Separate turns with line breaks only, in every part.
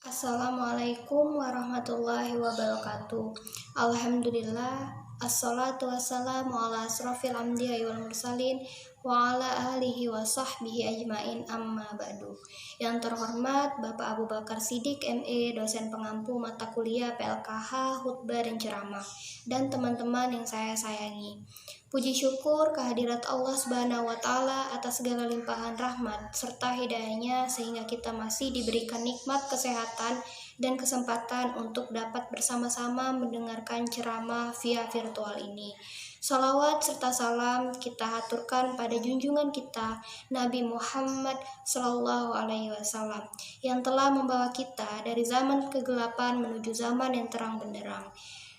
Assalamualaikum warahmatullahi wabarakatuh. Alhamdulillah, assalatu wassalamu ala asrofil anbiya'i wal mursalin wa ala alihi wa sahbihi ajmain, amma ba'du. Yang terhormat Bapak Abu Bakar Siddiq ME, dosen pengampu mata kuliah PLKH, khutbah dan ceramah, dan teman-teman yang saya sayangi. Puji syukur kehadirat Allah Subhanahu wa Ta'ala atas segala limpahan rahmat serta hidayahnya sehingga kita masih diberikan nikmat kesehatan dan kesempatan untuk dapat bersama-sama mendengarkan ceramah via virtual ini. Salawat serta salam kita haturkan pada junjungan kita Nabi Muhammad Sallallahu Alaihi Wasallam yang telah membawa kita dari zaman kegelapan menuju zaman yang terang benderang.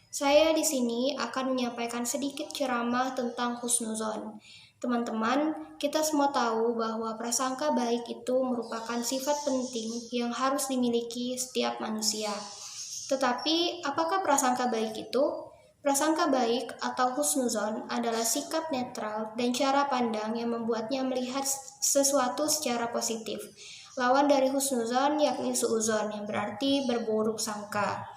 Saya di sini akan menyampaikan sedikit ceramah tentang husnuzon. Teman-teman, kita semua tahu bahwa prasangka baik itu merupakan sifat penting yang harus dimiliki setiap manusia. Tetapi, apakah prasangka baik itu? Prasangka baik atau husnuzon adalah sikap netral dan cara pandang yang membuatnya melihat sesuatu secara positif. Lawan dari husnuzon yakni suuzon, yang berarti berburuk sangka.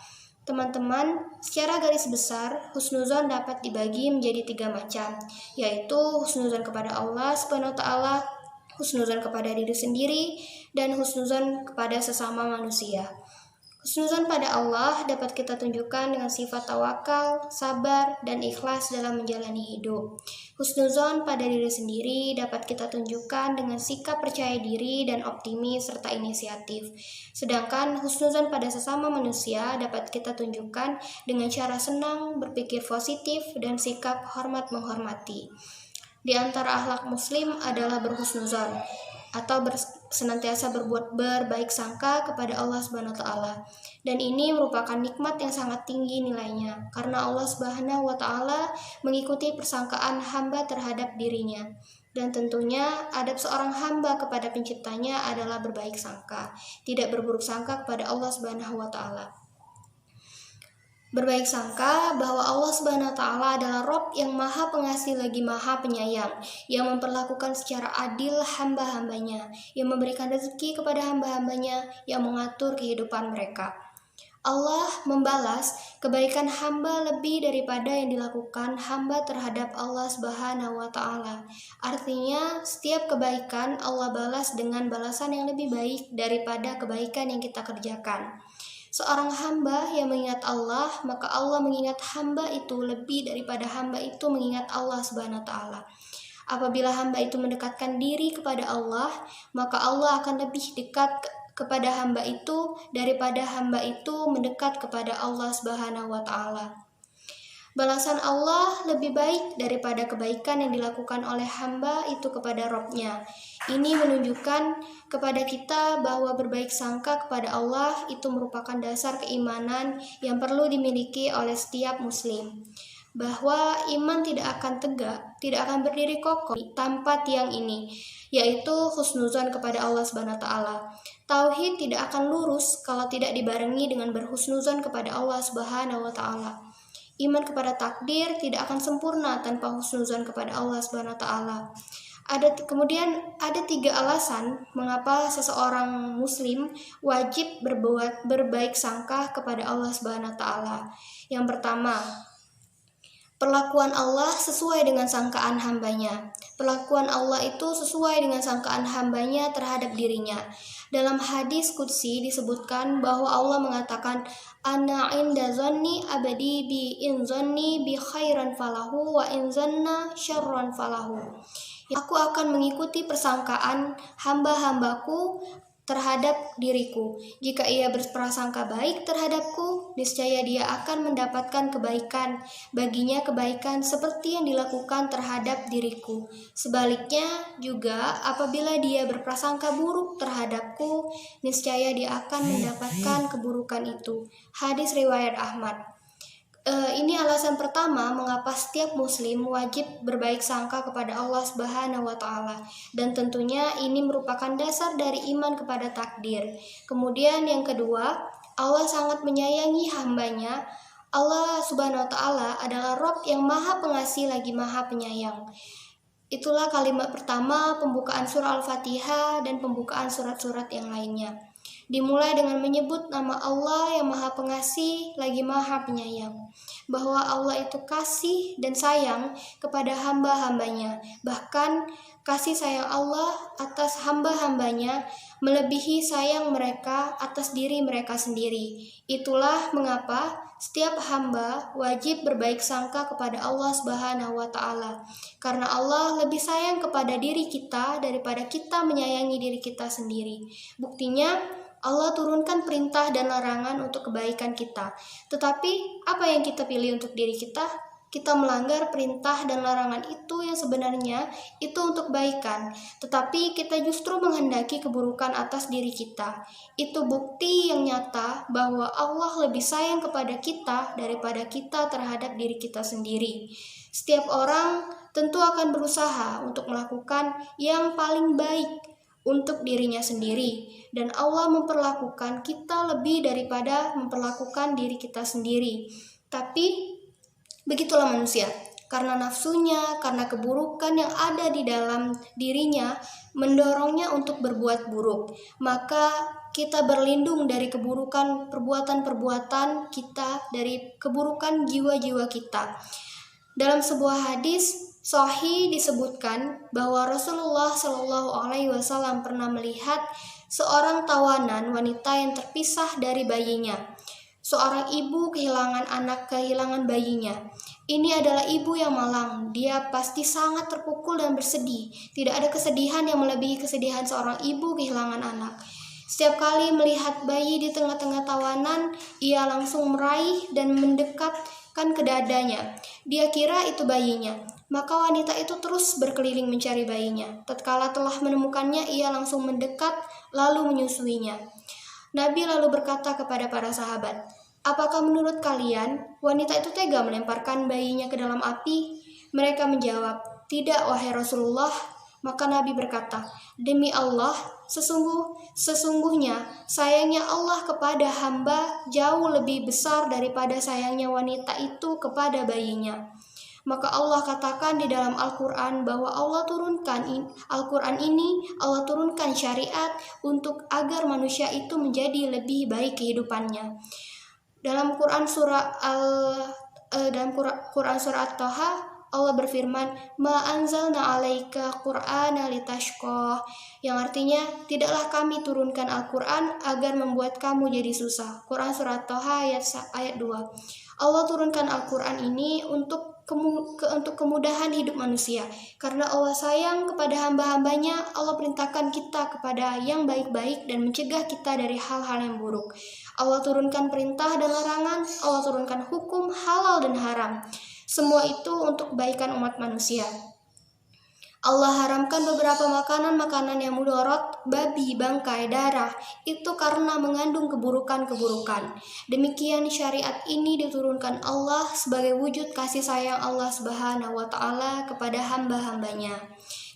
Teman-teman, secara garis besar, husnuzon dapat dibagi menjadi 3 macam, yaitu husnuzon kepada Allah Subhanahu wa Ta'ala, husnuzon kepada diri sendiri, dan husnuzon kepada sesama manusia. Husnuzon pada Allah dapat kita tunjukkan dengan sifat tawakal, sabar, dan ikhlas dalam menjalani hidup. Husnuzon pada diri sendiri dapat kita tunjukkan dengan sikap percaya diri dan optimis serta inisiatif. Sedangkan husnuzon pada sesama manusia dapat kita tunjukkan dengan cara senang, berpikir positif, dan sikap hormat menghormati. Di antara akhlak muslim adalah berhusnuzon atau senantiasa berbuat berbaik sangka kepada Allah Subhanahu wa Ta'ala. Dan ini merupakan nikmat yang sangat tinggi nilainya karena Allah Subhanahu wa Ta'ala mengikuti persangkaan hamba terhadap dirinya. Dan tentunya adab seorang hamba kepada penciptanya adalah berbaik sangka, tidak berburuk sangka kepada Allah Subhanahu wa Ta'ala. Berbaik sangka bahwa Allah Subhanahu wa Ta'ala adalah Rob yang maha pengasih lagi maha penyayang, yang memperlakukan secara adil hamba-hambanya, yang memberikan rezeki kepada hamba-hambanya, yang mengatur kehidupan mereka. Allah membalas kebaikan hamba lebih daripada yang dilakukan hamba terhadap Allah Subhanahu wa Ta'ala. Artinya, setiap kebaikan Allah balas dengan balasan yang lebih baik daripada kebaikan yang kita kerjakan. Seorang hamba yang mengingat Allah, maka Allah mengingat hamba itu lebih daripada hamba itu mengingat Allah Subhanahu wa Ta'ala. Apabila hamba itu mendekatkan diri kepada Allah, maka Allah akan lebih dekat kepada hamba itu daripada hamba itu mendekat kepada Allah Subhanahu wa Ta'ala. Balasan Allah lebih baik daripada kebaikan yang dilakukan oleh hamba itu kepada Robnya. Ini menunjukkan kepada kita bahwa berbaik sangka kepada Allah itu merupakan dasar keimanan yang perlu dimiliki oleh setiap muslim. Bahwa iman tidak akan tegak, tidak akan berdiri kokoh tanpa tiang ini, yaitu husnuzon kepada Allah Subhanahu wa Ta'ala. Tauhid tidak akan lurus kalau tidak dibarengi dengan berhusnuzon kepada Allah Subhanahu wa Ta'ala. Iman kepada takdir tidak akan sempurna tanpa husnuzon kepada Allah Subhanahu wa Ta'ala. Kemudian ada 3 alasan mengapa seseorang muslim wajib berbuat berbaik sangka kepada Allah Subhanahu wa Ta'ala. Yang pertama, perlakuan Allah sesuai dengan sangkaan hambanya. Perlakuan Allah itu sesuai dengan sangkaan hambanya terhadap dirinya. Dalam hadis qudsi disebutkan bahwa Allah mengatakan, Ana inda zanni abadi bi in zanni bi khairan falahu wa in zanna syarran falahu. Aku akan mengikuti persangkaan hamba-hambaku terhadap diriku. Jika ia berprasangka baik terhadapku, niscaya dia akan mendapatkan kebaikan. Baginya kebaikan seperti yang dilakukan terhadap diriku. Sebaliknya juga apabila dia berprasangka buruk terhadapku, niscaya dia akan mendapatkan keburukan itu. Hadis riwayat Ahmad. Ini alasan pertama mengapa setiap muslim wajib berbaik sangka kepada Allah Subhanahu wa Ta'ala, dan tentunya ini merupakan dasar dari iman kepada takdir. Kemudian yang kedua, Allah sangat menyayangi hambanya. Allah Subhanahu wa Ta'ala adalah Rob yang maha pengasih lagi maha penyayang. Itulah kalimat pertama pembukaan surah Al-Fatihah dan pembukaan surat-surat yang lainnya. Dimulai dengan menyebut nama Allah yang Maha Pengasih lagi Maha Penyayang, bahwa Allah itu kasih dan sayang kepada hamba-hambanya. Bahkan kasih sayang Allah atas hamba-hambanya melebihi sayang mereka atas diri mereka sendiri. Itulah mengapa setiap hamba wajib berbaik sangka kepada Allah Subhanahu wa Ta'ala, karena Allah lebih sayang kepada diri kita daripada kita menyayangi diri kita sendiri. Buktinya, Allah turunkan perintah dan larangan untuk kebaikan kita. Tetapi, apa yang kita pilih untuk diri kita? Kita melanggar perintah dan larangan itu yang sebenarnya itu untuk kebaikan, tetapi kita justru menghendaki keburukan atas diri kita. Itu bukti yang nyata bahwa Allah lebih sayang kepada kita daripada kita terhadap diri kita sendiri. Setiap orang tentu akan berusaha untuk melakukan yang paling baik untuk dirinya sendiri, dan Allah memperlakukan kita lebih daripada memperlakukan diri kita sendiri. Tapi begitulah manusia, karena nafsunya, karena keburukan yang ada di dalam dirinya mendorongnya untuk berbuat buruk, maka kita berlindung dari keburukan perbuatan-perbuatan kita, dari keburukan jiwa-jiwa kita. Dalam sebuah hadis sahih disebutkan bahwa Rasulullah Shallallahu Alaihi Wasallam pernah melihat seorang tawanan wanita yang terpisah dari bayinya. Seorang ibu kehilangan bayinya. Ini adalah ibu yang malang. Dia pasti sangat terpukul dan bersedih. Tidak ada kesedihan yang melebihi kesedihan seorang ibu kehilangan anak. Setiap kali melihat bayi di tengah-tengah tawanan, ia langsung meraih dan mendekatkan ke dadanya. Dia kira itu bayinya. Maka wanita itu terus berkeliling mencari bayinya. Tatkala telah menemukannya, ia langsung mendekat lalu menyusuinya. Nabi lalu berkata kepada para sahabat, "Apakah menurut kalian wanita itu tega melemparkan bayinya ke dalam api?" Mereka menjawab, "Tidak, wahai Rasulullah." Maka Nabi berkata, "Demi Allah, sesungguhnya sayangnya Allah kepada hamba jauh lebih besar daripada sayangnya wanita itu kepada bayinya." Maka Allah katakan di dalam Al-Quran bahwa Allah turunkan syariat untuk agar manusia itu menjadi lebih baik kehidupannya. Dalam Quran surah At-Taha, Allah berfirman, "Ma anzalna 'alaika Qur'ana litashqa", yang artinya tidaklah kami turunkan Al-Quran agar membuat kamu jadi susah. Quran surah At-Taha ayat 2. Allah turunkan Al-Quran ini untuk kemudahan hidup manusia. Karena Allah sayang kepada hamba-hambanya, Allah perintahkan kita kepada yang baik-baik dan mencegah kita dari hal-hal yang buruk. Allah turunkan perintah dan larangan, Allah turunkan hukum halal dan haram. Semua itu untuk kebaikan umat manusia. Allah haramkan beberapa makanan yang mudorot, babi, bangkai, darah, itu karena mengandung keburukan-keburukan. Demikian syariat ini diturunkan Allah sebagai wujud kasih sayang Allah Subhanahu wa Ta'ala kepada hamba-hambanya.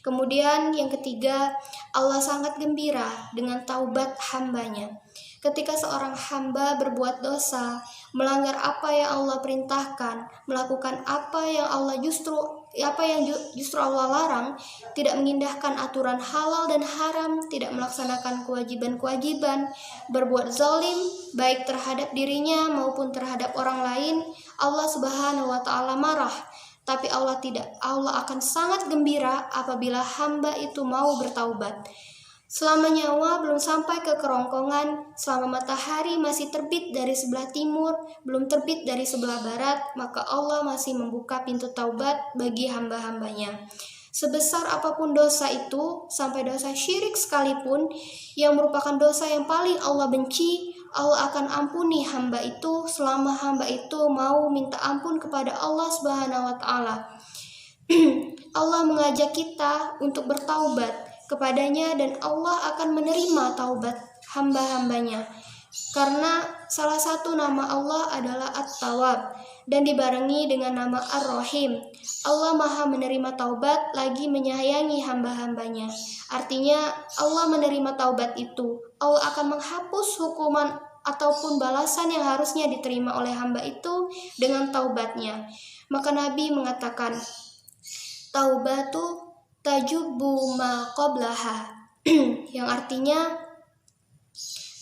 Kemudian yang ketiga, Allah sangat gembira dengan taubat hambanya. Ketika seorang hamba berbuat dosa, melanggar apa yang Allah perintahkan, melakukan apa yang justru Allah larang, tidak mengindahkan aturan halal dan haram, tidak melaksanakan kewajiban-kewajiban, berbuat zalim baik terhadap dirinya maupun terhadap orang lain, Allah Subhanahu wa Ta'ala marah. Tapi Allah tidak. Allah akan sangat gembira apabila hamba itu mau bertaubat. Selama nyawa belum sampai ke kerongkongan, selama matahari masih terbit dari sebelah timur, belum terbit dari sebelah barat, maka Allah masih membuka pintu taubat bagi hamba-hambanya. Sebesar apapun dosa itu, sampai dosa syirik sekalipun, yang merupakan dosa yang paling Allah benci, Allah akan ampuni hamba itu selama hamba itu mau minta ampun kepada Allah Subhanahu wa Ta'ala. Allah mengajak kita untuk bertaubat kepadanya, dan Allah akan menerima taubat hamba-hambanya. Karena salah satu nama Allah adalah At-Tawwab dan dibarengi dengan nama Ar-Rahim. Allah Maha menerima taubat lagi menyayangi hamba-hambanya. Artinya Allah menerima taubat itu, Allah akan menghapus hukuman ataupun balasan yang harusnya diterima oleh hamba itu dengan taubatnya. Maka Nabi mengatakan, "Taubatu tajubbu ma qablaha", yang artinya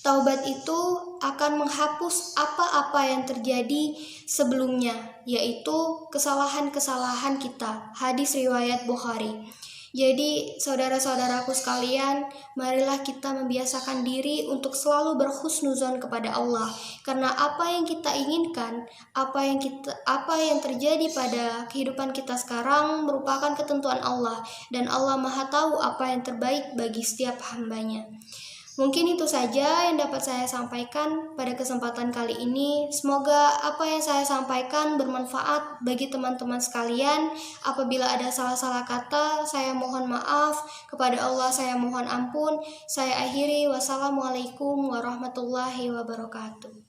Taubat itu akan menghapus apa-apa yang terjadi sebelumnya, yaitu kesalahan-kesalahan kita. Hadis riwayat Bukhari. Jadi saudara-saudaraku sekalian, marilah kita membiasakan diri untuk selalu berhusnuzon kepada Allah. Karena apa yang kita inginkan, apa yang terjadi pada kehidupan kita sekarang merupakan ketentuan Allah, dan Allah Maha tahu apa yang terbaik bagi setiap hambanya. Mungkin itu saja yang dapat saya sampaikan pada kesempatan kali ini. Semoga apa yang saya sampaikan bermanfaat bagi teman-teman sekalian. Apabila ada salah-salah kata, saya mohon maaf. Kepada Allah saya mohon ampun. Saya akhiri. Wassalamualaikum warahmatullahi wabarakatuh.